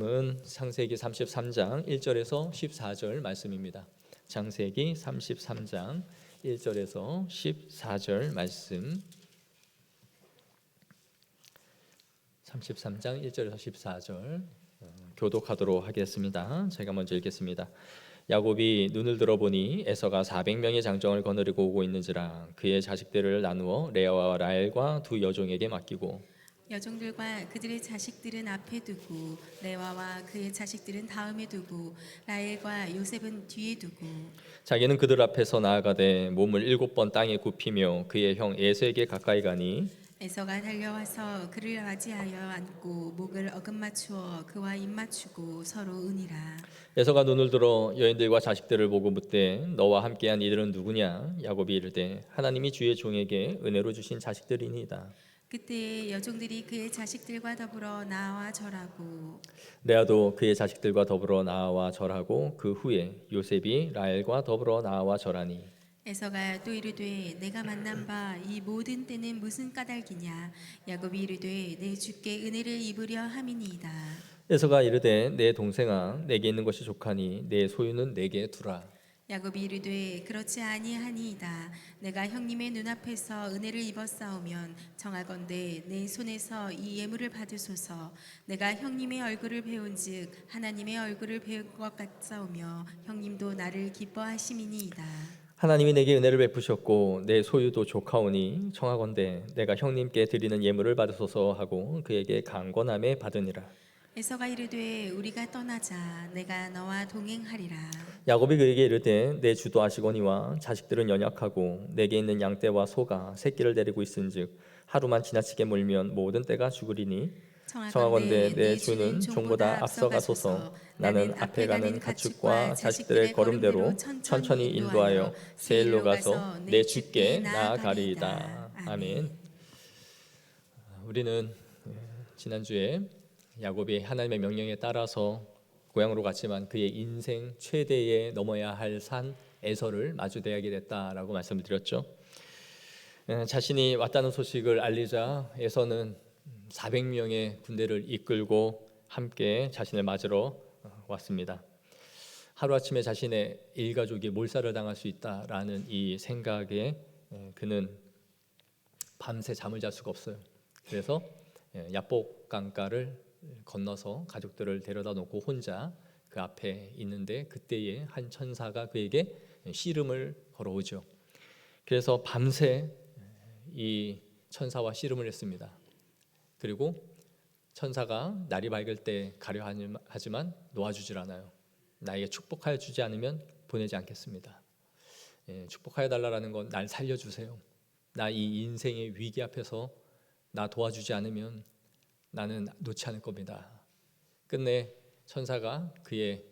은 창세기 33장 1절에서 14절 말씀입니다. 창세기 33장 1절에서 14절 말씀. 33장 1절에서 14절 교독하도록 하겠습니다. 제가 먼저 읽겠습니다. 야곱이 눈을 들어보니 에서가 400명의 장정을 거느리고 오고 있는지라 그의 자식들을 나누어 레아와 라헬과 두 여종에게 맡기고 여종들과 그들의 자식들은 앞에 두고 레와와 그의 자식들은 다음에 두고 라헬과 요셉은 뒤에 두고 자기는 그들 앞에서 나아가되 몸을 7번 땅에 굽히며 그의 형 에서에게 가까이 가니 에서가 달려와서 그를 맞이하여 안고 목을 어긋맞추어 그와 입맞추고 서로 은이라. 에서가 눈을 들어 여인들과 자식들을 보고 묻되 너와 함께한 이들은 누구냐? 야곱이 이르되 하나님이 주의 종에게 은혜로 주신 자식들이니이다. 그때 여종들이 그의 자식들과 더불어 나와 절하고 레아도 그의 자식들과 더불어 나와 절하고 그 후에 요셉이 라헬과 더불어 나와 절하니 에서가 또 이르되 내가 만난 바 이 모든 때는 무슨 까닭이냐. 야곱이 이르되 내 주께 은혜를 입으려 함이니이다. 에서가 이르되 내 동생아 내게 있는 것이 족하니 내 소유는 내게 두라. 야곱이 이르되 그렇지 아니하니이다. 내가 형님의 눈앞에서 은혜를 입었사오면 청하건대 내 손에서 이 예물을 받으소서. 내가 형님의 얼굴을 배운즉 하나님의 얼굴을 배운 것 같사오며 형님도 나를 기뻐하심이니이다. 하나님이 내게 은혜를 베푸셨고 내 소유도 족하오니 청하건대 내가 형님께 드리는 예물을 받으소서 하고 그에게 강권함에 받으니라. 에서가 이르되 우리가 떠나자. 내가 너와 동행하리라. 야곱이 그에게 이르되 내 주도 아시거니와 자식들은 연약하고 내게 있는 양떼와 소가 새끼를 데리고 있은즉 하루만 지나치게 몰면 모든 떼가 죽으리니 청하건대 내 주는 종보다 앞서가소서. 나는 앞에 가는 가축과 자식들의 걸음대로 천천히 인도하여 세일로 가서 내 주께 나아가리이다. 아멘. 우리는 지난주에 야곱이 하나님의 명령에 따라서 고향으로 갔지만 그의 인생 최대의 넘어야 할 산 에서를 마주대하게 됐다라고 말씀을 드렸죠. 자신이 왔다는 소식을 알리자 에서는 400명의 군대를 이끌고 함께 자신을 맞으러 왔습니다. 하루아침에 자신의 일가족이 몰살을 당할 수 있다라는 이 생각에 그는 밤새 잠을 잘 수가 없어요. 그래서 야복 강가를 건너서 가족들을 데려다 놓고 혼자 그 앞에 있는데 그때에 한 천사가 그에게 씨름을 걸어오죠. 그래서 밤새 이 천사와 씨름을 했습니다. 그리고 천사가 날이 밝을 때 가려 하지만 놓아주질 않아요. 나에게 축복하여 주지 않으면 보내지 않겠습니다. 축복하여 달라는 건 날 살려주세요. 나 이 인생의 위기 앞에서 나 도와주지 않으면 나는 놓지 않을 겁니다. 끝내 천사가 그의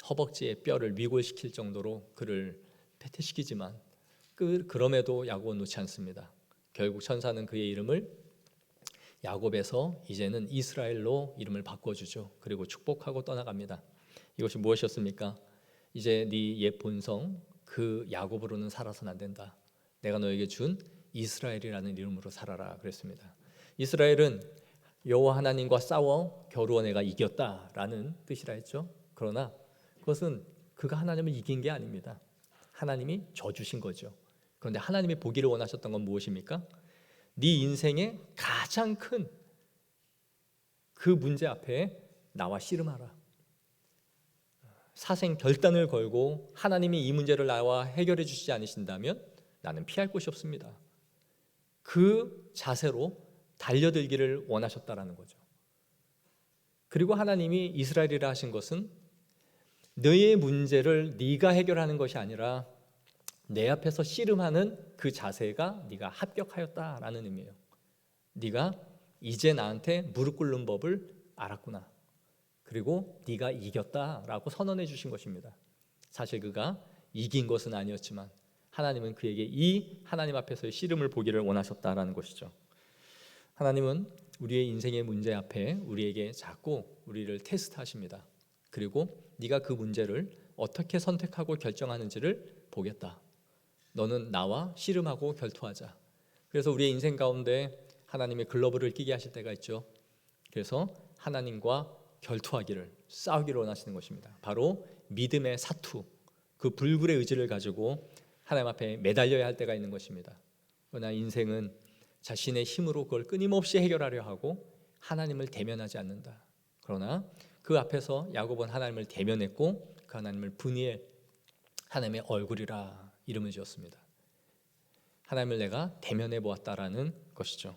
허벅지의 뼈를 위골시킬 정도로 그를 패퇴시키지만 그럼에도 야곱은 놓지 않습니다. 결국 천사는 그의 이름을 야곱에서 이제는 이스라엘로 이름을 바꿔주죠. 그리고 축복하고 떠나갑니다. 이것이 무엇이었습니까? 이제 네 옛 본성 그 야곱으로는 살아서는 안 된다. 내가 너에게 준 이스라엘이라는 이름으로 살아라 그랬습니다. 이스라엘은 여호와 하나님과 싸워 겨루어 내가 이겼다라는 뜻이라 했죠. 그러나 그것은 그가 하나님을 이긴 게 아닙니다. 하나님이 져주신 거죠. 그런데 하나님이 보기를 원하셨던 건 무엇입니까? 네 인생의 가장 큰 그 문제 앞에 나와 씨름하라. 사생 결단을 걸고 하나님이 이 문제를 나와 해결해 주시지 않으신다면 나는 피할 곳이 없습니다. 그 자세로 달려들기를 원하셨다라는 거죠. 그리고 하나님이 이스라엘이라 하신 것은 너의 문제를 네가 해결하는 것이 아니라 내 앞에서 씨름하는 그 자세가 네가 합격하였다라는 의미예요. 네가 이제 나한테 무릎 꿇는 법을 알았구나. 그리고 네가 이겼다라고 선언해 주신 것입니다. 사실 그가 이긴 것은 아니었지만 하나님은 그에게 이 하나님 앞에서의 씨름을 보기를 원하셨다라는 것이죠. 하나님은 우리의 인생의 문제 앞에 우리에게 자꾸 우리를 테스트하십니다. 그리고 네가 그 문제를 어떻게 선택하고 결정하는지를 보겠다. 너는 나와 씨름하고 결투하자. 그래서 우리의 인생 가운데 하나님의 글러브를 끼게 하실 때가 있죠. 그래서 하나님과 결투하기를, 싸우기를 원하시는 것입니다. 바로 믿음의 사투, 그 불굴의 의지를 가지고 하나님 앞에 매달려야 할 때가 있는 것입니다. 그러나 인생은 자신의 힘으로 그걸 끊임없이 해결하려 하고 하나님을 대면하지 않는다. 그러나 그 앞에서 야곱은 하나님을 대면했고 그 하나님을 분이엘, 하나님의 얼굴이라 이름을 지었습니다. 하나님을 내가 대면해 보았다라는 것이죠.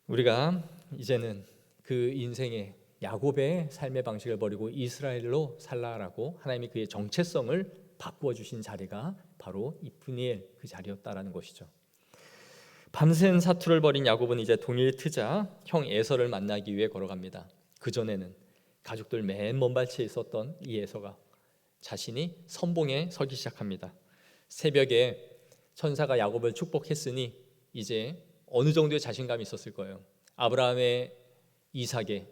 우리가 이제는 그 인생의 야곱의 삶의 방식을 버리고 이스라엘로 살라라고 하나님이 그의 정체성을 바꾸어 주신 자리가 바로 이 분이엘 그 자리였다라는 것이죠. 밤샘 사투를 벌인 야곱은 이제 동일 트자 형 에서를 만나기 위해 걸어갑니다. 그 전에는 가족들 맨 먼 발치에 있었던 이 에서가 자신이 선봉에 서기 시작합니다. 새벽에 천사가 야곱을 축복했으니 이제 어느 정도의 자신감이 있었을 거예요. 아브라함의 이삭의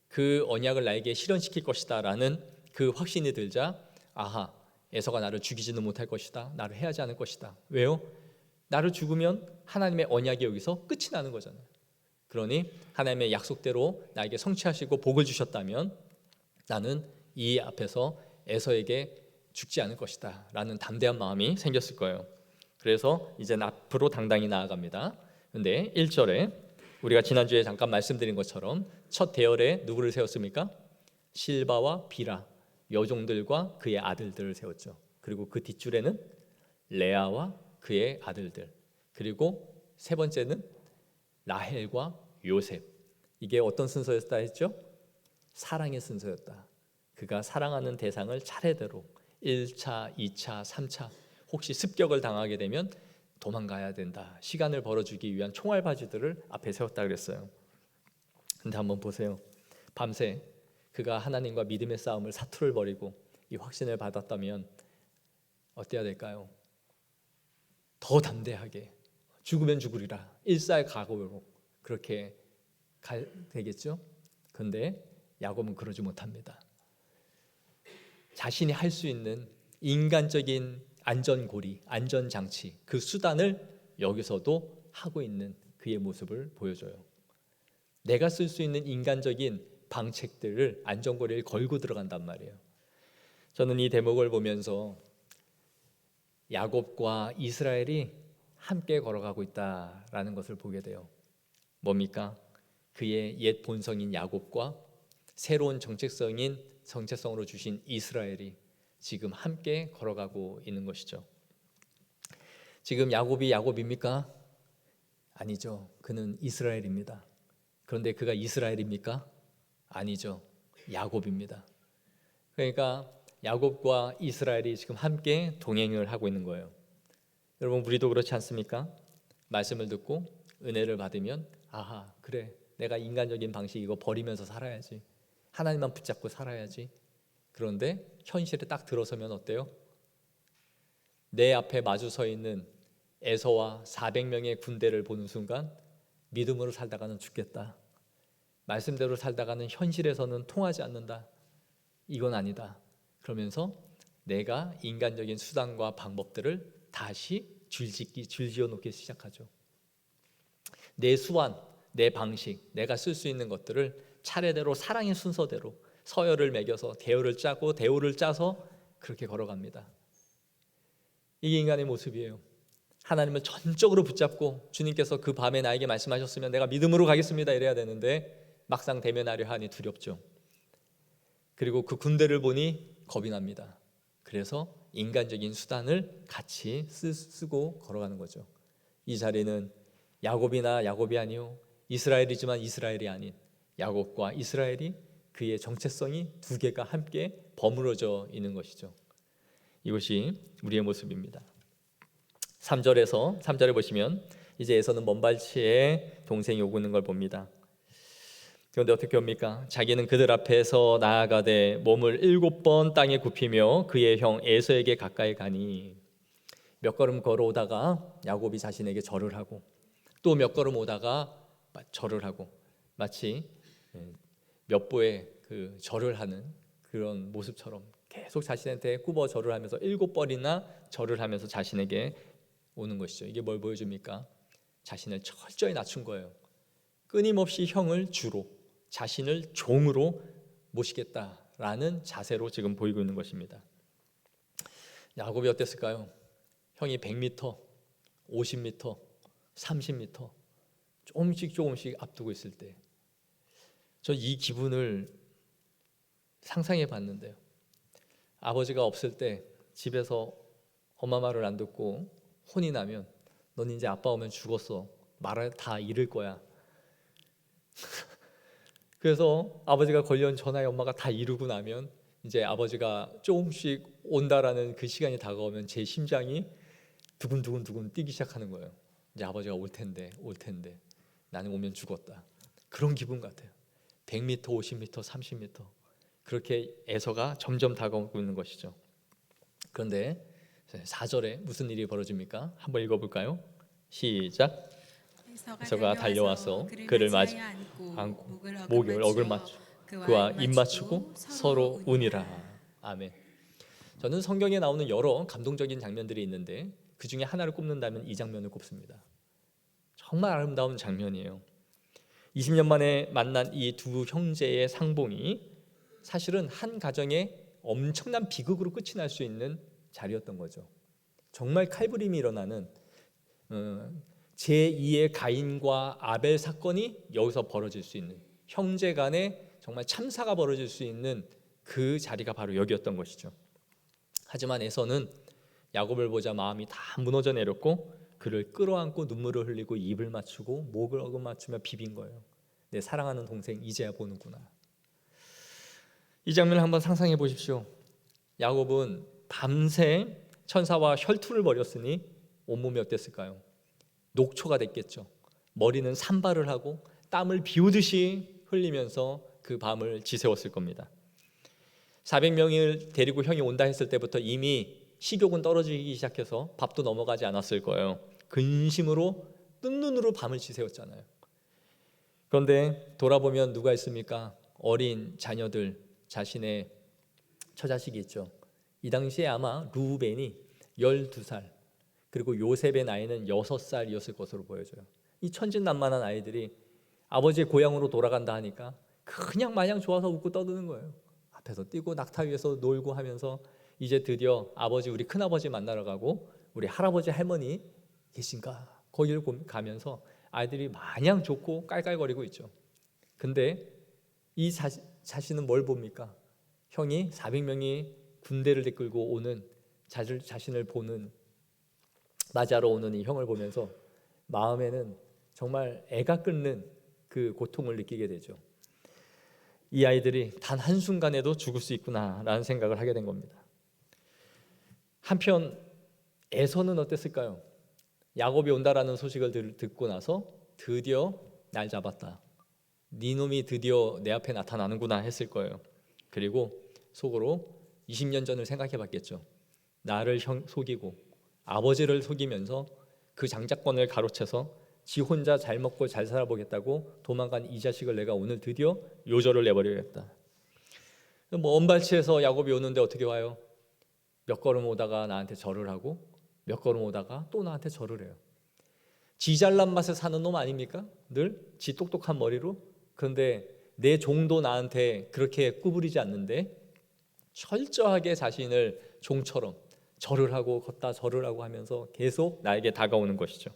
그 언약을 나에게 실현시킬 것이다 라는 그 확신이 들자, 아하, 에서가 나를 죽이지는 못할 것이다, 나를 해하지 않을 것이다. 왜요? 나를 죽으면 하나님의 언약이 여기서 끝이 나는 거잖아요. 그러니 하나님의 약속대로 나에게 성취하시고 복을 주셨다면 나는 이 앞에서 에서에게 죽지 않을 것이다 라는 담대한 마음이 생겼을 거예요. 그래서 이제 앞으로 당당히 나아갑니다. 그런데 1절에 우리가 지난주에 잠깐 말씀드린 것처럼 첫 대열에 누구를 세웠습니까? 실바와 비라 여종들과 그의 아들들을 세웠죠. 그리고 그 뒷줄에는 레아와 그의 아들들, 그리고 세 번째는 라헬과 요셉. 이게 어떤 순서였다 했죠? 사랑의 순서였다. 그가 사랑하는 대상을 차례대로 1차, 2차, 3차 혹시 습격을 당하게 되면 도망가야 된다. 시간을 벌어주기 위한 총알바지들을 앞에 세웠다 그랬어요. 근데 한번 보세요. 밤새 그가 하나님과 믿음의 싸움을 사투를 벌이고 이 확신을 받았다면 어때야 될까요? 더 담대하게 죽으면 죽으리라 일살각오로 그렇게 되겠죠. 그런데 야곱은 그러지 못합니다. 자신이 할 수 있는 인간적인 안전고리, 안전장치, 그 수단을 여기서도 하고 있는 그의 모습을 보여줘요. 내가 쓸 수 있는 인간적인 방책들을, 안전고리를 걸고 들어간단 말이에요. 저는 이 대목을 보면서 야곱과 이스라엘이 함께 걸어가고 있다라는 것을 보게 돼요. 뭡니까? 그의 옛 본성인 야곱과 새로운 정체성으로 주신 이스라엘이 지금 함께 걸어가고 있는 것이죠. 지금 야곱이 야곱입니까? 아니죠. 그는 이스라엘입니다. 그런데 그가 이스라엘입니까? 아니죠. 야곱입니다. 그러니까 야곱과 이스라엘이 지금 함께 동행을 하고 있는 거예요. 여러분, 우리도 그렇지 않습니까? 말씀을 듣고 은혜를 받으면 아하, 그래, 내가 인간적인 방식 이거 버리면서 살아야지, 하나님만 붙잡고 살아야지. 그런데 현실에 딱 들어서면 어때요? 내 앞에 마주 서 있는 에서와 400명의 군대를 보는 순간 믿음으로 살다가는 죽겠다, 말씀대로 살다가는 현실에서는 통하지 않는다, 이건 아니다. 그러면서 내가 인간적인 수단과 방법들을 다시 줄지어 놓기 시작하죠. 내 수완, 내 방식, 내가 쓸 수 있는 것들을 차례대로 사랑의 순서대로 서열을 매겨서 대열을 짜고 대우를 짜서 그렇게 걸어갑니다. 이게 인간의 모습이에요. 하나님을 전적으로 붙잡고 주님께서 그 밤에 나에게 말씀하셨으면 내가 믿음으로 가겠습니다 이래야 되는데 막상 대면하려 하니 두렵죠. 그리고 그 군대를 보니 겁이 납니다. 그래서 인간적인 수단을 같이 쓰고 걸어가는 거죠. 이 자리는 야곱이나 야곱이 아니요, 이스라엘이지만 이스라엘이 아닌 야곱과 이스라엘이 그의 정체성이 두 개가 함께 버무러져 있는 것이죠. 이것이 우리의 모습입니다. 3절에 보시면 이제 에서는 먼발치에 동생이 오고 있는 걸 봅니다. 그런데 어떻게 옵니까? 자기는 그들 앞에서 나아가되 몸을 7번 땅에 굽히며 그의 형 에서에게 가까이 가니, 몇 걸음 걸어오다가 야곱이 자신에게 절을 하고 또 몇 걸음 오다가 절을 하고, 마치 몇 보의 그 절을 하는 그런 모습처럼 계속 자신한테 굽어 절을 하면서 7번이나 절을 하면서 자신에게 오는 것이죠. 이게 뭘 보여줍니까? 자신을 철저히 낮춘 거예요. 끊임없이 형을 주로, 자신을 종으로 모시겠다라는 자세로 지금 보이고 있는 것입니다. 야곱이 어땠을까요? 형이 100m, 50m, 30m 조금씩 앞두고 있을 때 저 이 기분을 상상해 봤는데요. 아버지가 없을 때 집에서 엄마 말을 안 듣고 혼이 나면 넌 이제 아빠 오면 죽었어. 말을 다 잃을 거야. 그래서 아버지가 걸려온 전화에 엄마가 다 이루고 나면 이제 아버지가 조금씩 온다라는 그 시간이 다가오면 제 심장이 두근두근 뛰기 시작하는 거예요. 이제 아버지가 올 텐데 나는 오면 죽었다. 그런 기분 같아요. 100m, 50m, 30m 그렇게 에서가 점점 다가오고 있는 것이죠. 그런데 4절에 무슨 일이 벌어집니까? 한번 읽어볼까요? 시작. 에서가 달려와서 그를 맞이 안고 목을 억을 맞추 그와 입 맞추고 서로 우니라. 아멘. 저는 성경에 나오는 여러 감동적인 장면들이 있는데 그 중에 하나를 꼽는다면 이 장면을 꼽습니다. 정말 아름다운 장면이에요. 20년 만에 만난 이 두 형제의 상봉이 사실은 한 가정의 엄청난 비극으로 끝이 날 수 있는 자리였던 거죠. 정말 칼부림이 일어나는 제2의 가인과 아벨 사건이 여기서 벌어질 수 있는, 형제 간에 정말 참사가 벌어질 수 있는 그 자리가 바로 여기였던 것이죠. 하지만 에서는 야곱을 보자 마음이 다 무너져 내렸고 그를 끌어안고 눈물을 흘리고 입을 맞추고 목을 어긋 맞추며 비빈 거예요. 내 사랑하는 동생 이제야 보는구나. 이 장면을 한번 상상해 보십시오. 야곱은 밤새 천사와 혈투를 벌였으니 온몸이 어땠을까요? 녹초가 됐겠죠. 머리는 산발을 하고 땀을 비오듯이 흘리면서 그 밤을 지새웠을 겁니다. 400명을 데리고 형이 온다 했을 때부터 이미 식욕은 떨어지기 시작해서 밥도 넘어가지 않았을 거예요. 근심으로 뜬 눈으로 밤을 지새웠잖아요. 그런데 돌아보면 누가 있습니까? 어린 자녀들, 자신의 처자식이 있죠. 이 당시에 아마 루벤이 12살, 그리고 요셉의 나이는 6살이었을 것으로 보여져요. 이 천진난만한 아이들이 아버지의 고향으로 돌아간다 하니까 그냥 마냥 좋아서 웃고 떠드는 거예요. 앞에서 뛰고 낙타 위에서 놀고 하면서 이제 드디어 아버지, 우리 큰아버지 만나러 가고 우리 할아버지 할머니 계신가 거기를 가면서 아이들이 마냥 좋고 깔깔거리고 있죠. 근데 이 자신은 뭘 봅니까? 형이 400명이 군대를 이끌고 오는 자신을 보는, 맞이하러 오는 이 형을 보면서 마음에는 정말 애가 끓는 그 고통을 느끼게 되죠. 이 아이들이 단 한순간에도 죽을 수 있구나라는 생각을 하게 된 겁니다. 한편 에서는 어땠을까요? 야곱이 온다라는 소식을 듣고 나서 드디어 날 잡았다. 네 놈이 드디어 내 앞에 나타나는구나 했을 거예요. 그리고 속으로 20년 전을 생각해 봤겠죠. 나를 속이고 아버지를 속이면서 그 장자권을 가로채서 지 혼자 잘 먹고 잘 살아보겠다고 도망간 이 자식을 내가 오늘 드디어 요절을 내버려야겠다. 언발치에서 야곱이 오는데 어떻게 와요? 몇 걸음 오다가 나한테 절을 하고 몇 걸음 오다가 또 나한테 절을 해요. 지 잘난 맛에 사는 놈 아닙니까? 늘 지 똑똑한 머리로. 그런데 내 종도 나한테 그렇게 구부리지 않는데 철저하게 자신을 종처럼 절을 하고 걷다 절을 하고 하면서 계속 나에게 다가오는 것이죠.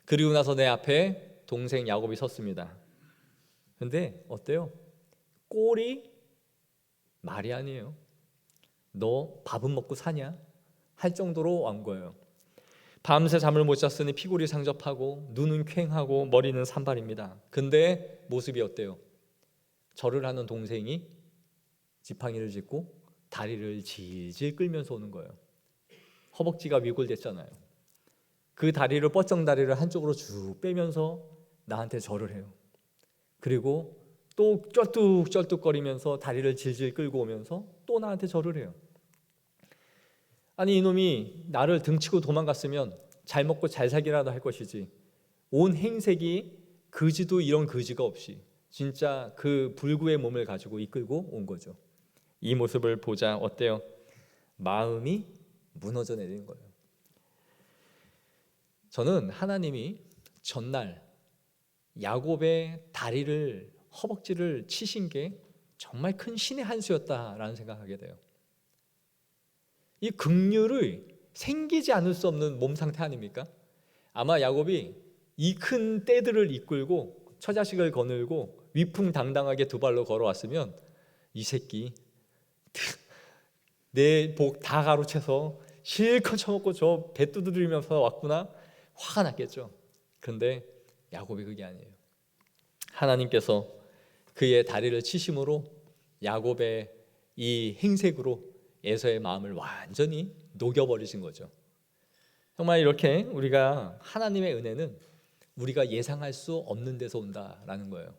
그리고 나서 내 앞에 동생 야곱이 섰습니다. 근데 어때요? 꼴이 말이 아니에요. 너 밥은 먹고 사냐? 할 정도로 온 거예요. 밤새 잠을 못 잤으니 피골이 상접하고 눈은 퀭하고 머리는 산발입니다. 근데 모습이 어때요? 절을 하는 동생이 지팡이를 짚고 다리를 질질 끌면서 오는 거예요. 허벅지가 위골됐잖아요. 그 다리를, 뻗정 다리를 한쪽으로 쭉 빼면서 나한테 절을 해요. 그리고 또 쩔뚝쩔뚝거리면서 다리를 질질 끌고 오면서 또 나한테 절을 해요. 아니, 이놈이 나를 등치고 도망갔으면 잘 먹고 잘 살기라도 할 것이지, 온 행색이 거지도 이런 거지가 없이 진짜 그 불구의 몸을 가지고 이끌고 온 거죠. 이 모습을 보자 어때요? 마음이 무너져 내리는 거예요. 저는 하나님이 전날 야곱의 다리를 허벅지를 치신 게 정말 큰 신의 한 수였다라는 생각하게 돼요. 이 긍휼이 생기지 않을 수 없는 몸 상태 아닙니까? 아마 야곱이 이 큰 떼들을 이끌고 처자식을 거늘고 위풍당당하게 두 발로 걸어왔으면 이 새끼 내 복 다 가로채서 실컷 처먹고 저 배 두드리면서 왔구나, 화가 났겠죠. 그런데 야곱이 그게 아니에요. 하나님께서 그의 다리를 치심으로 야곱의 이 행색으로 에서의 마음을 완전히 녹여버리신 거죠. 정말 이렇게 우리가 하나님의 은혜는 우리가 예상할 수 없는 데서 온다라는 거예요.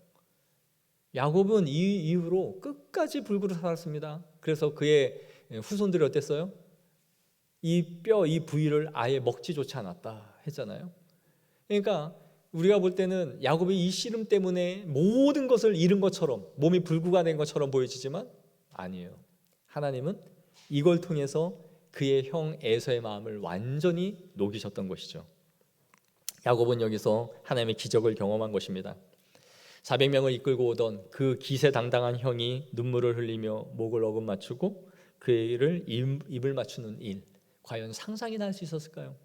야곱은 이 이후로 끝까지 불구로 살았습니다. 그래서 그의 후손들이 어땠어요? 이 뼈, 이 부위를 아예 먹지조차 않았다 했잖아요. 그러니까 우리가 볼 때는 야곱이 이 씨름 때문에 모든 것을 잃은 것처럼, 몸이 불구가 된 것처럼 보여지지만 아니에요. 하나님은 이걸 통해서 그의 형 에서의 마음을 완전히 녹이셨던 것이죠. 야곱은 여기서 하나님의 기적을 경험한 것입니다. 400명을 이끌고 오던 그 기세당당한 형이 눈물을 흘리며 목을 어금 맞추고 그를 입을 맞추는 일, 과연 상상이나 할 수 있었을까요?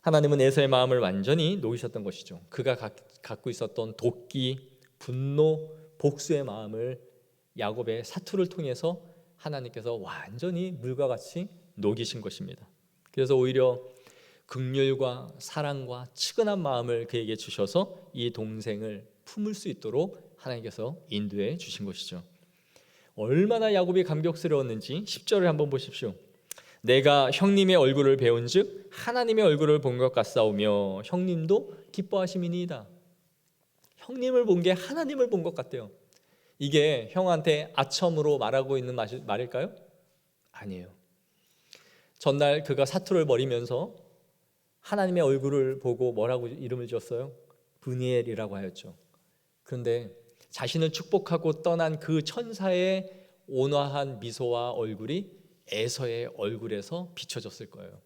하나님은 에서의 마음을 완전히 녹이셨던 것이죠. 그가 갖고 있었던 도끼, 분노, 복수의 마음을 야곱의 사투를 통해서 하나님께서 완전히 물과 같이 녹이신 것입니다. 그래서 오히려 긍휼과 사랑과 측은한 마음을 그에게 주셔서 이 동생을 품을 수 있도록 하나님께서 인도해 주신 것이죠. 얼마나 야곱이 감격스러웠는지 10절을 한번 보십시오. 내가 형님의 얼굴을 배운즉 하나님의 얼굴을 본 것 같사오며 형님도 기뻐하심이니이다. 형님을 본 게 하나님을 본 것 같대요. 이게 형한테 아첨으로 말하고 있는 말일까요? 아니에요. 전날 그가 사투를 벌이면서 하나님의 얼굴을 보고 뭐라고 이름을 지었어요? 브니엘이라고 하였죠. 그런데 자신을 축복하고 떠난 그 천사의 온화한 미소와 얼굴이 에서의 얼굴에서 비춰졌을 거예요.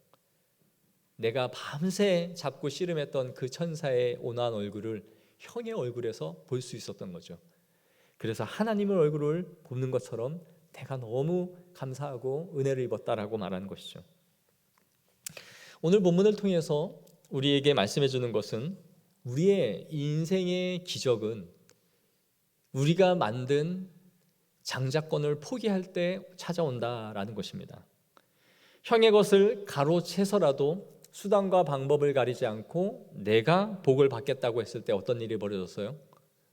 내가 밤새 잡고 씨름했던 그 천사의 온화한 얼굴을 형의 얼굴에서 볼 수 있었던 거죠. 그래서 하나님의 얼굴을 보는 것처럼 내가 너무 감사하고 은혜를 입었다라고 말하는 것이죠. 오늘 본문을 통해서 우리에게 말씀해 주는 것은 우리의 인생의 기적은 우리가 만든 장자권을 포기할 때 찾아온다라는 것입니다. 형의 것을 가로채서라도 수단과 방법을 가리지 않고 내가 복을 받겠다고 했을 때 어떤 일이 벌어졌어요?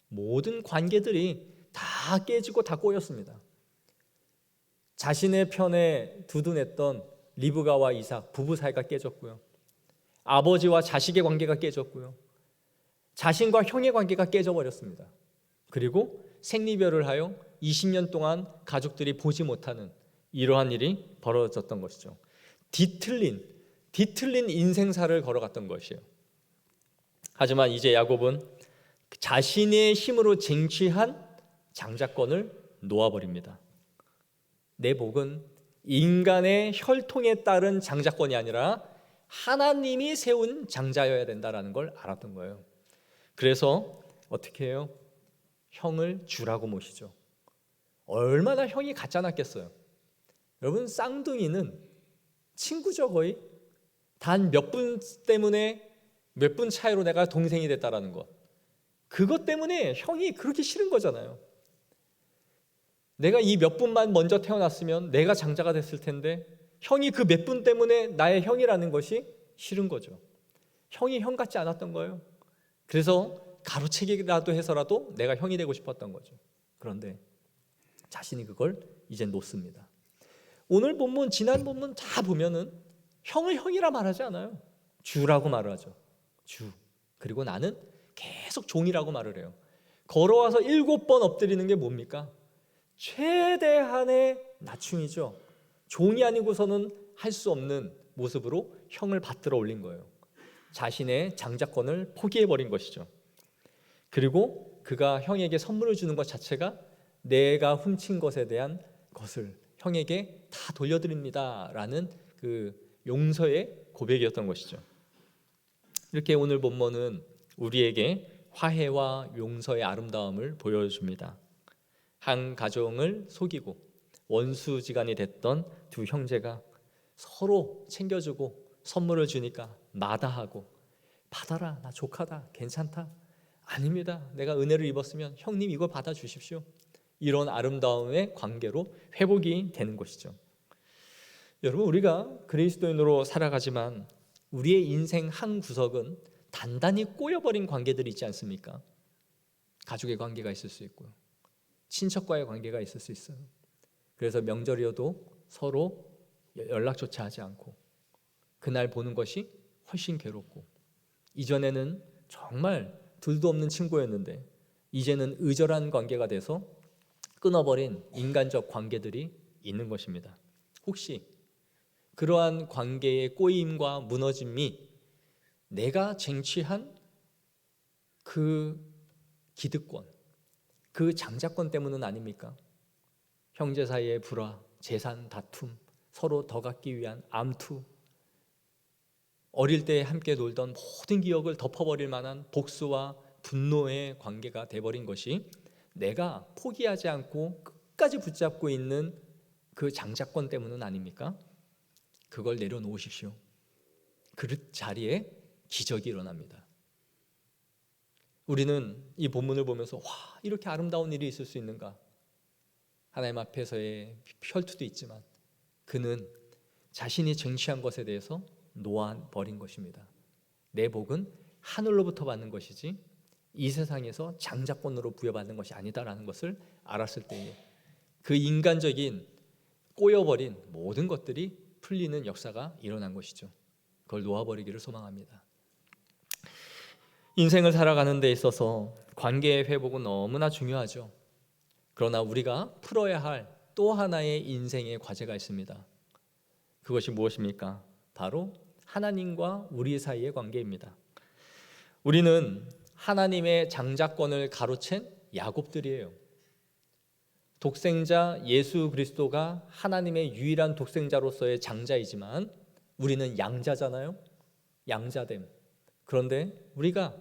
모든 관계들이 다 깨지고 다 꼬였습니다. 자신의 편에 두둔했던 리브가와 이삭 부부 사이가 깨졌고요. 아버지와 자식의 관계가 깨졌고요. 자신과 형의 관계가 깨져버렸습니다. 그리고 생리별을 하여 20년 동안 가족들이 보지 못하는 이러한 일이 벌어졌던 것이죠. 뒤틀린 인생사를 걸어갔던 것이에요. 하지만 이제 야곱은 자신의 힘으로 쟁취한 장자권을 놓아버립니다. 내 복은 인간의 혈통에 따른 장자권이 아니라 하나님이 세운 장자여야 된다라는 걸 알았던 거예요. 그래서 어떻게 해요? 형을 주라고 모시죠. 얼마나 형이 갖잖았겠어요. 여러분, 쌍둥이는 친구죠. 거의 단 몇 분 때문에 몇 분 차이로 내가 동생이 됐다라는 것, 그것 때문에 형이 그렇게 싫은 거잖아요. 내가 이 몇 분만 먼저 태어났으면 내가 장자가 됐을 텐데 형이 그 몇 분 때문에 나의 형이라는 것이 싫은 거죠. 형이 형 같지 않았던 거예요. 그래서 가로채기라도 해서라도 내가 형이 되고 싶었던 거죠. 그런데 자신이 그걸 이제 놓습니다. 오늘 본문, 지난 본문 다 보면은 형을 형이라 말하지 않아요. 주라고 말을 하죠. 주. 그리고 나는 계속 종이라고 말을 해요. 걸어와서 7번 엎드리는 게 뭡니까? 최대한의 낮춤이죠. 종이 아니고서는 할 수 없는 모습으로 형을 받들어 올린 거예요. 자신의 장자권을 포기해버린 것이죠. 그리고 그가 형에게 선물을 주는 것 자체가 내가 훔친 것에 대한 것을 형에게 다 돌려드립니다 라는 그 용서의 고백이었던 것이죠. 이렇게 오늘 본문은 우리에게 화해와 용서의 아름다움을 보여줍니다. 한 가정을 속이고 원수지간이 됐던 두 형제가 서로 챙겨주고 선물을 주니까 마다하고, 받아라, 나 조카다, 괜찮다, 아닙니다, 내가 은혜를 입었으면 형님 이걸 받아주십시오, 이런 아름다움의 관계로 회복이 되는 것이죠. 여러분, 우리가 그리스도인으로 살아가지만 우리의 인생 한 구석은 단단히 꼬여버린 관계들이 있지 않습니까? 가족의 관계가 있을 수 있고요, 친척과의 관계가 있을 수 있어요. 그래서 명절이어도 서로 연락조차 하지 않고 그날 보는 것이 훨씬 괴롭고, 이전에는 정말 둘도 없는 친구였는데 이제는 의절한 관계가 돼서 끊어버린 인간적 관계들이 있는 것입니다. 혹시 그러한 관계의 꼬임과 무너짐이 내가 쟁취한 그 기득권, 그 장자권 때문은 아닙니까? 형제 사이의 불화, 재산 다툼, 서로 더 갖기 위한 암투, 어릴 때 함께 놀던 모든 기억을 덮어버릴 만한 복수와 분노의 관계가 돼버린 것이 내가 포기하지 않고 끝까지 붙잡고 있는 그 장자권 때문은 아닙니까? 그걸 내려놓으십시오. 그 자리에 기적이 일어납니다. 우리는 이 본문을 보면서 와, 이렇게 아름다운 일이 있을 수 있는가? 하나님 앞에서의 혈투도 있지만 그는 자신이 쟁취한 것에 대해서 놓아버린 것입니다. 내 복은 하늘로부터 받는 것이지 이 세상에서 장자권으로 부여받는 것이 아니다라는 것을 알았을 때에 그 인간적인 꼬여버린 모든 것들이 풀리는 역사가 일어난 것이죠. 그걸 놓아버리기를 소망합니다. 인생을 살아가는 데 있어서 관계의 회복은 너무나 중요하죠. 그러나 우리가 풀어야 할 또 하나의 인생의 과제가 있습니다. 그것이 무엇입니까? 바로 하나님과 우리 사이의 관계입니다. 우리는 하나님의 장자권을 가로챈 야곱들이에요. 독생자 예수 그리스도가 하나님의 유일한 독생자로서의 장자이지만 우리는 양자잖아요. 양자됨. 그런데 우리가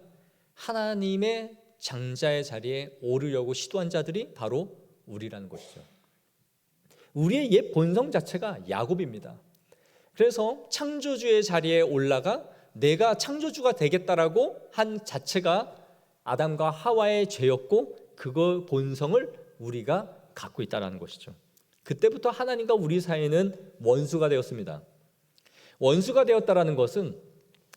하나님의 장자의 자리에 오르려고 시도한 자들이 바로 우리라는 것이죠. 우리의 옛 본성 자체가 야곱입니다. 그래서 창조주의 자리에 올라가 내가 창조주가 되겠다라고 한 자체가 아담과 하와의 죄였고, 그거 본성을 우리가 갖고 있다는 것이죠. 그때부터 하나님과 우리 사이는 원수가 되었습니다. 원수가 되었다는 것은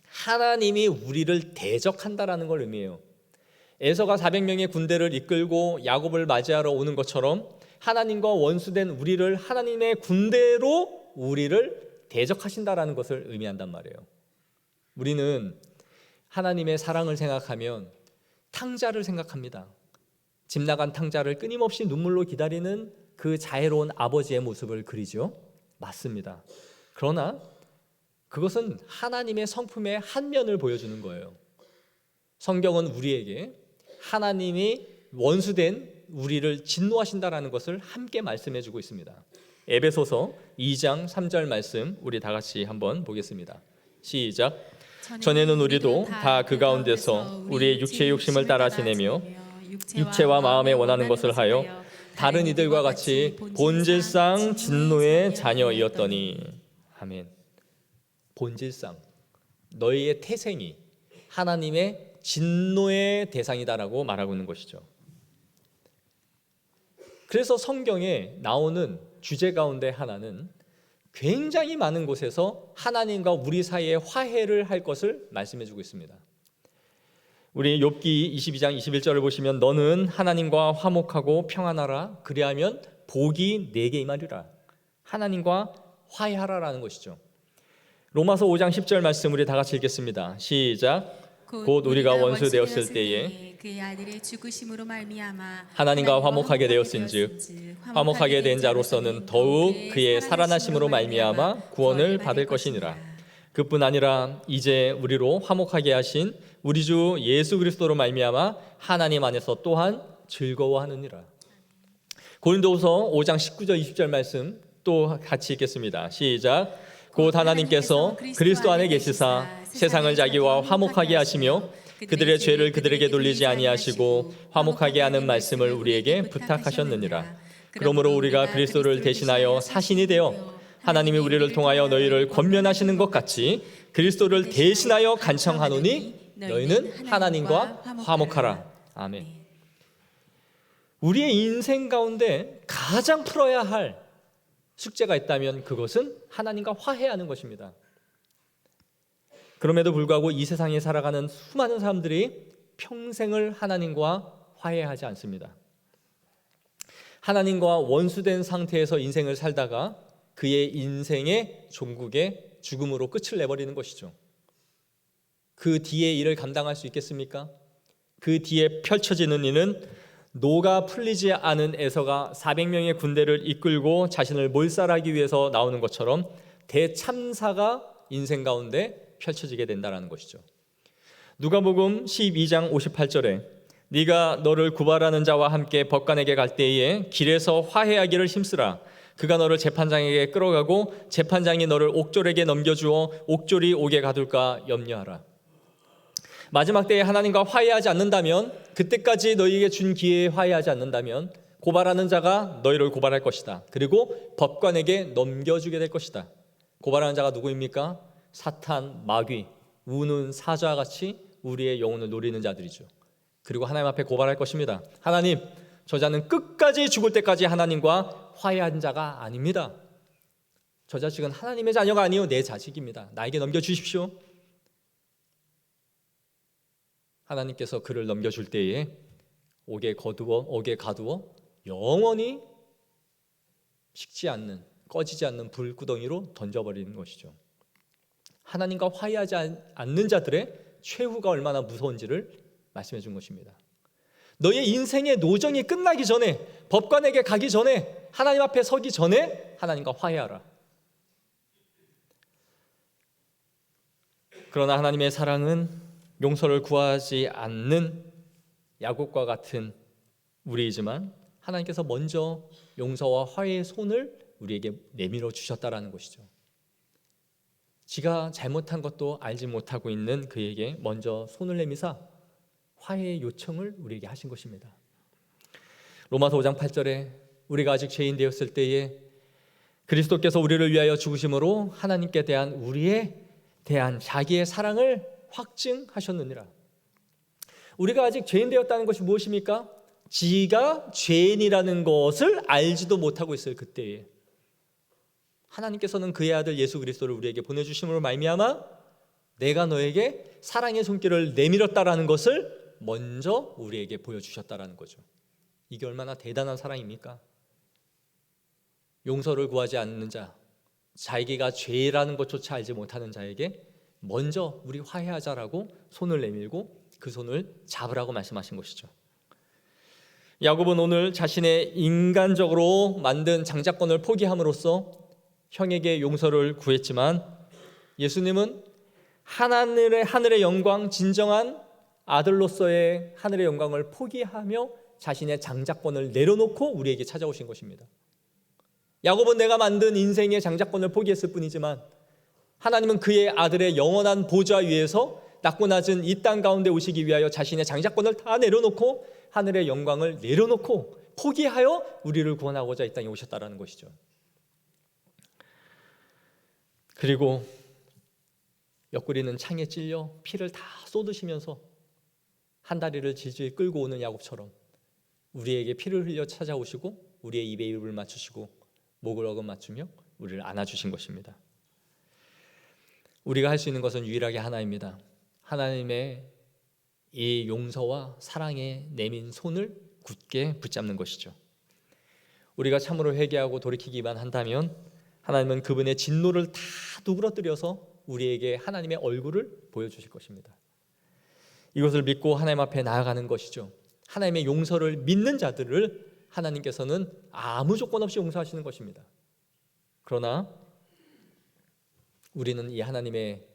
하나님이 우리를 대적한다라는 걸 의미해요. 에서가 400명의 군대를 이끌고 야곱을 맞이하러 오는 것처럼 하나님과 원수된 우리를 하나님의 군대로 우리를 대적하신다라는 것을 의미한단 말이에요. 우리는 하나님의 사랑을 생각하면 탕자를 생각합니다. 집 나간 탕자를 끊임없이 눈물로 기다리는 그 자애로운 아버지의 모습을 그리죠. 맞습니다. 그러나 그것은 하나님의 성품의 한 면을 보여주는 거예요. 성경은 우리에게 하나님이 원수된 우리를 진노하신다라는 것을 함께 말씀해 주고 있습니다. 에베소서 2장 3절 말씀 우리 다 같이 한번 보겠습니다. 시작. 전에는 우리도 다 그 가운데서 우리의 육체의 욕심을 따라 지내며 육체와 마음에 원하는 것을 하여 다른 이들과 같이 본질상 진노의 자녀이었더니. 아멘. 본질상 너희의 태생이 하나님의 진노의 대상이다라고 말하고 있는 것이죠. 그래서 성경에 나오는 주제 가운데 하나는 굉장히 많은 곳에서 하나님과 우리 사이에 화해를 할 것을 말씀해 주고 있습니다. 우리 욥기 22장 21절을 보시면 너는 하나님과 화목하고 평안하라, 그리하면 복이 내게 임하리라. 하나님과 화해하라라는 것이죠. 로마서 5장 10절 말씀 우리 다 같이 읽겠습니다. 시작. 곧 우리가 원수 되었을 때에 그의 아들의 죽으심으로 말미암아 하나님과 화목하게 되었은즉 화목하게 된 자로서는 더욱 그의 살아나심으로 말미암아 구원을 받을 것이니라. 그뿐 아니라 이제 우리로 화목하게 하신 우리 주 예수 그리스도로 말미암아 하나님 안에서 또한 즐거워하느니라. 고린도후서 5장 19절 20절 말씀 또 같이 읽겠습니다. 시작. 곧 하나님께서 그리스도 안에 계시사 세상을 자기와 화목하게 하시며 그들의 죄를 그들에게 돌리지 아니하시고 화목하게 하는 말씀을 우리에게 부탁하셨느니라. 그러므로 우리가 그리스도를 대신하여 사신이 되어 하나님이 우리를 통하여 너희를 권면하시는 것 같이 그리스도를 대신하여 간청하노니 너희는 하나님과 화목하라. 아멘. 우리의 인생 가운데 가장 풀어야 할 숙제가 있다면 그것은 하나님과 화해하는 것입니다. 그럼에도 불구하고 이 세상에 살아가는 수많은 사람들이 평생을 하나님과 화해하지 않습니다. 하나님과 원수된 상태에서 인생을 살다가 그의 인생의 종국에 죽음으로 끝을 내버리는 것이죠. 그 뒤의 일을 감당할 수 있겠습니까? 그 뒤에 펼쳐지는 일은 노가 풀리지 않은 에서가 400명의 군대를 이끌고 자신을 몰살하기 위해서 나오는 것처럼 대참사가 인생 가운데 펼쳐지게 된다는 것이죠. 누가복음 12장 58절에 네가 너를 구발하는 자와 함께 법관에게 갈 때에 길에서 화해하기를 힘쓰라. 그가 너를 재판장에게 끌어가고 재판장이 너를 옥졸에게 넘겨주어 옥졸이 옥에 가둘까 염려하라. 마지막 때에 하나님과 화해하지 않는다면, 그때까지 너희에게 준 기회에 화해하지 않는다면 고발하는 자가 너희를 고발할 것이다. 그리고 법관에게 넘겨주게 될 것이다. 고발하는 자가 누구입니까? 사탄, 마귀, 우는 사자와 같이 우리의 영혼을 노리는 자들이죠. 그리고 하나님 앞에 고발할 것입니다. 하나님, 저자는 끝까지 죽을 때까지 하나님과 화해한 자가 아닙니다. 저 자식은 하나님의 자녀가 아니요 내 자식입니다. 나에게 넘겨주십시오. 하나님께서 그를 넘겨줄 때에 옥에 가두어 영원히 식지 않는, 꺼지지 않는 불구덩이로 던져버리는 것이죠. 하나님과 화해하지 않는 자들의 최후가 얼마나 무서운지를 말씀해 준 것입니다. 너의 인생의 노정이 끝나기 전에, 법관에게 가기 전에, 하나님 앞에 서기 전에 하나님과 화해하라. 그러나 하나님의 사랑은 용서를 구하지 않는 야곱과 같은 우리이지만 하나님께서 먼저 용서와 화해의 손을 우리에게 내밀어 주셨다라는 것이죠. 지가 잘못한 것도 알지 못하고 있는 그에게 먼저 손을 내미사 화해의 요청을 우리에게 하신 것입니다. 로마서 5장 8절에 우리가 아직 죄인 되었을 때에 그리스도께서 우리를 위하여 죽으심으로 하나님께 대한 우리에 대한 자기의 사랑을 확증하셨느니라. 우리가 아직 죄인 되었다는 것이 무엇입니까? 지가 죄인이라는 것을 알지도 못하고 있어요. 그때에 하나님께서는 그의 아들 예수 그리스도를 우리에게 보내주심으로 말미암아 내가 너에게 사랑의 손길을 내밀었다라는 것을 먼저 우리에게 보여주셨다라는 거죠. 이게 얼마나 대단한 사랑입니까? 용서를 구하지 않는 자, 자기가 죄라는 것조차 알지 못하는 자에게 먼저 우리 화해하자라고 손을 내밀고 그 손을 잡으라고 말씀하신 것이죠. 야곱은 오늘 자신의 인간적으로 만든 장자권을 포기함으로써 형에게 용서를 구했지만 예수님은 하늘의 영광, 진정한 아들로서의 하늘의 영광을 포기하며 자신의 장자권을 내려놓고 우리에게 찾아오신 것입니다. 야곱은 내가 만든 인생의 장자권을 포기했을 뿐이지만 하나님은 그의 아들의 영원한 보좌 위에서 낮고 낮은 이 땅 가운데 오시기 위하여 자신의 장자권을 다 내려놓고 하늘의 영광을 내려놓고 포기하여 우리를 구원하고자 이 땅에 오셨다라는 것이죠. 그리고 옆구리는 창에 찔려 피를 다 쏟으시면서 한 다리를 질질 끌고 오는 야곱처럼 우리에게 피를 흘려 찾아오시고 우리의 입에 입을 맞추시고 목을 어금 맞추며 우리를 안아주신 것입니다. 우리가 할 수 있는 것은 유일하게 하나입니다. 하나님의 이 용서와 사랑에 내민 손을 굳게 붙잡는 것이죠. 우리가 참으로 회개하고 돌이키기만 한다면 하나님은 그분의 진노를 다 누그러뜨려서 우리에게 하나님의 얼굴을 보여주실 것입니다. 이것을 믿고 하나님 앞에 나아가는 것이죠. 하나님의 용서를 믿는 자들을 하나님께서는 아무 조건 없이 용서하시는 것입니다. 그러나 우리는 이 하나님의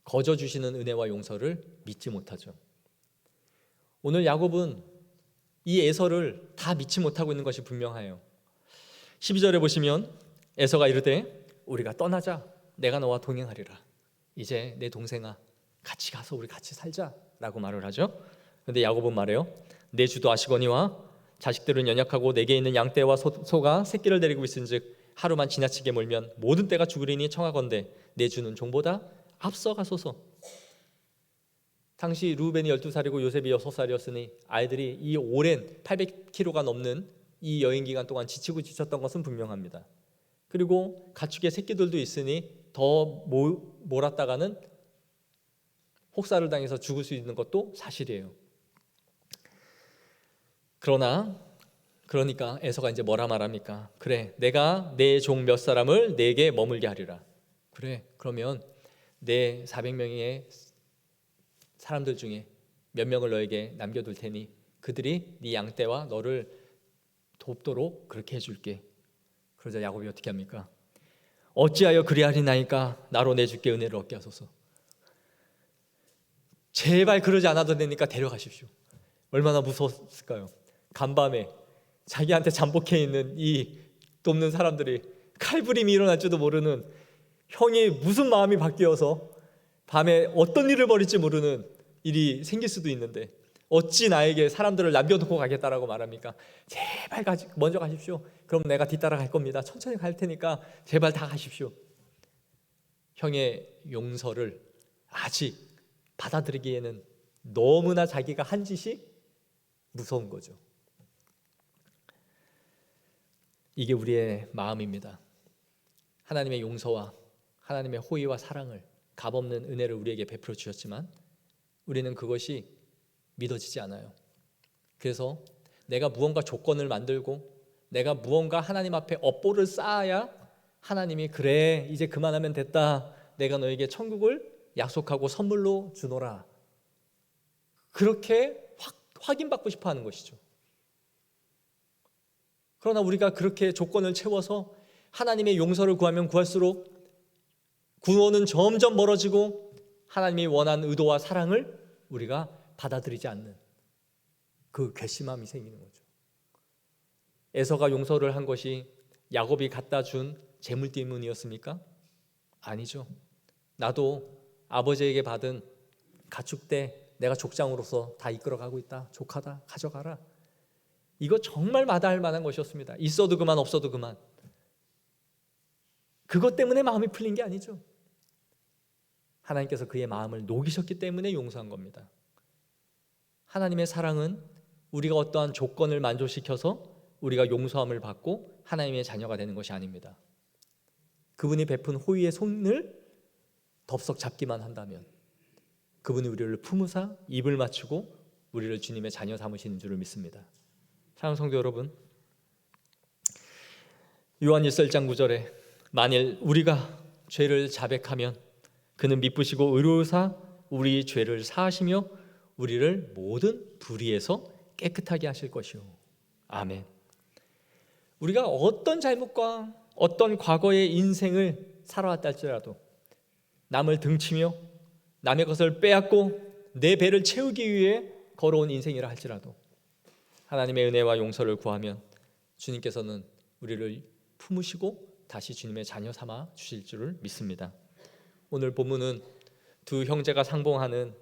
거저 주시는 은혜와 용서를 믿지 못하죠. 오늘 야곱은 이 에서를 다 믿지 못하고 있는 것이 분명해요. 12절에 보시면 에서가 이르되 우리가 떠나자. 내가 너와 동행하리라. 이제 내 동생아, 같이 가서 우리 같이 살자라고 말을 하죠. 그런데 야곱은 말해요. 내 주도 아시거니와 자식들은 연약하고 내게 있는 양떼와 소가 새끼를 데리고 있은즉 하루만 지나치게 몰면 모든 떼가 죽으리니 청하건대 내 주는 종보다 앞서가소서. 당시 루벤이 12살이고 요셉이 6살이었으니 아이들이 이 오랜 800km가 넘는 이 여행 기간 동안 지치고 지쳤던 것은 분명합니다. 그리고 가축의 새끼들도 있으니 더 몰았다가는 혹사를 당해서 죽을 수 있는 것도 사실이에요. 그러니까 에서가 이제 뭐라 말합니까? 그래, 내가 내 종 몇 사람을 내게 머물게 하리라. 그래, 그러면 내 400명의 사람들 중에 몇 명을 너에게 남겨둘 테니 그들이 네 양떼와 너를 돕도록 그렇게 해줄게. 그러자 야곱이 어떻게 합니까? 어찌하여 그리하리나이까 나로 내 주께 은혜를 얻게 하소서. 제발 그러지 않아도 되니까 데려가십시오. 얼마나 무서웠을까요? 간밤에 자기한테 잠복해 있는 이 돕는 사람들이 칼부림이 일어날 줄도 모르는, 형이 무슨 마음이 바뀌어서 밤에 어떤 일을 벌일지 모르는 일이 생길 수도 있는데 어찌 나에게 사람들을 남겨놓고 가겠다라고 말합니까? 제발 먼저 가십시오. 그럼 내가 뒤따라 갈 겁니다. 천천히 갈 테니까 제발 다 가십시오. 형의 용서를 아직 받아들이기에는 너무나 자기가 한 짓이 무서운 거죠. 이게 우리의 마음입니다. 하나님의 용서와 하나님의 호의와 사랑을, 값없는 은혜를 우리에게 베풀어 주셨지만 우리는 그것이 믿어지지 않아요. 그래서 내가 무언가 조건을 만들고 내가 무언가 하나님 앞에 업보를 쌓아야 하나님이 그래 이제 그만하면 됐다, 내가 너에게 천국을 약속하고 선물로 주노라, 그렇게 확인받고 싶어 하는 것이죠. 그러나 우리가 그렇게 조건을 채워서 하나님의 용서를 구하면 구할수록 구원은 점점 멀어지고 하나님이 원한 의도와 사랑을 우리가 받아들이지 않는 그 괘씸함이 생기는 거죠. 에서가 용서를 한 것이 야곱이 갖다 준 재물 때문이었습니까? 아니죠. 나도 아버지에게 받은 가축대 내가 족장으로서 다 이끌어가고 있다. 족하다. 가져가라. 이거 정말 마다할 만한 것이었습니다. 있어도 그만 없어도 그만. 그것 때문에 마음이 풀린 게 아니죠. 하나님께서 그의 마음을 녹이셨기 때문에 용서한 겁니다. 하나님의 사랑은 우리가 어떠한 조건을 만족시켜서 우리가 용서함을 받고 하나님의 자녀가 되는 것이 아닙니다. 그분이 베푼 호의의 손을 덥석 잡기만 한다면 그분이 우리를 품으사 입을 맞추고 우리를 주님의 자녀 삼으시는 줄을 믿습니다. 사랑하는 성도 여러분, 요한 1장 9절에 만일 우리가 죄를 자백하면 그는 미쁘시고 의로우사 우리 죄를 사하시며 우리를 모든 불의에서 깨끗하게 하실 것이요. 아멘. 우리가 어떤 잘못과 어떤 과거의 인생을 살아왔다 할지라도 남을 등치며 남의 것을 빼앗고 내 배를 채우기 위해 걸어온 인생이라 할지라도 하나님의 은혜와 용서를 구하면 주님께서는 우리를 품으시고 다시 주님의 자녀 삼아 주실 줄을 믿습니다. 오늘 본문은 두 형제가 상봉하는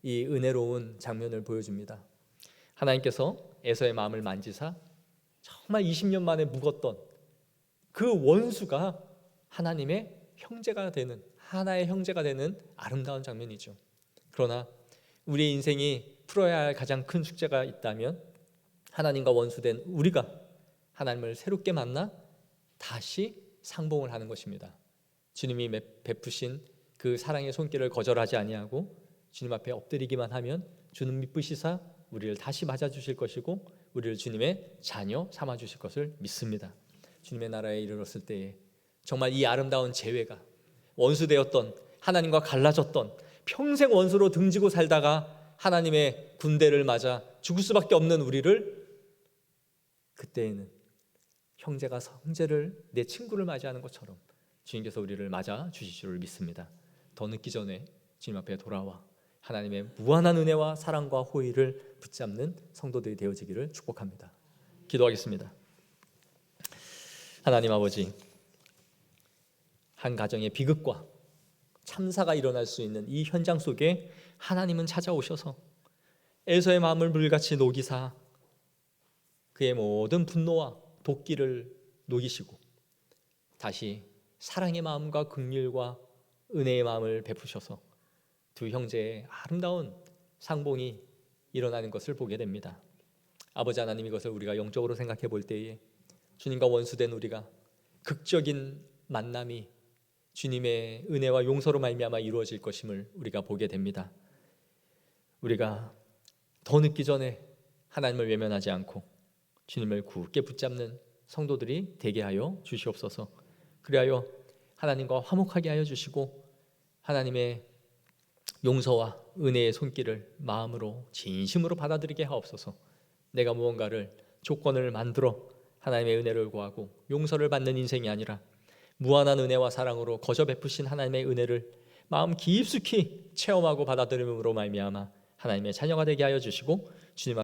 이 은혜로운 장면을 보여줍니다. 하나님께서 에서의 마음을 만지사 정말 20년 만에 묵었던 그 원수가 하나님의 형제가 되는, 하나의 형제가 되는 아름다운 장면이죠. 그러나 우리의 인생이 풀어야 할 가장 큰 숙제가 있다면 하나님과 원수된 우리가 하나님을 새롭게 만나 다시 상봉을 하는 것입니다. 주님이 베푸신 그 사랑의 손길을 거절하지 아니하고 주님 앞에 엎드리기만 하면 주는 미쁘시사 우리를 다시 맞아주실 것이고 우리를 주님의 자녀 삼아주실 것을 믿습니다. 주님의 나라에 이르렀을 때에 정말 이 아름다운 재회가 원수되었던, 하나님과 갈라졌던, 평생 원수로 등지고 살다가 하나님의 군대를 맞아 죽을 수밖에 없는 우리를 그때에는 형제가 형제를, 내 친구를 맞이하는 것처럼 주님께서 우리를 맞아 주실 줄 믿습니다. 더 늦기 전에 주님 앞에 돌아와 하나님의 무한한 은혜와 사랑과 호의를 붙잡는 성도들이 되어지기를 축복합니다. 기도하겠습니다. 하나님 아버지, 한 가정의 비극과 참사가 일어날 수 있는 이 현장 속에 하나님은 찾아오셔서 에서의 마음을 물같이 녹이사 그의 모든 분노와 도끼를 녹이시고 다시 사랑의 마음과 긍휼과 은혜의 마음을 베푸셔서 두 형제의 아름다운 상봉이 일어나는 것을 보게 됩니다. 아버지 하나님, 이것을 우리가 영적으로 생각해 볼 때에 주님과 원수된 우리가 극적인 만남이 주님의 은혜와 용서로 말미암아 이루어질 것임을 우리가 보게 됩니다. 우리가 더 늦기 전에 하나님을 외면하지 않고 주님을 굳게 붙잡는 성도들이 되게 하여 주시옵소서. 그리하여 하나님과 화목하게 하여 주시고 하나님의 용서와 은혜의 손길을 마음으로 진심으로 받아들이게 하옵소서. 내가 무언가를 조건을 만들어 하나님의 은혜를 구하고 용서를 받는 인생이 아니라 무한한 은혜와 사랑으로 거저 베푸신 하나님의 은혜를 마음 깊숙이 체험하고 받아들임으로 말미암아 하나님의 자녀가 되게 하여 주시고 주님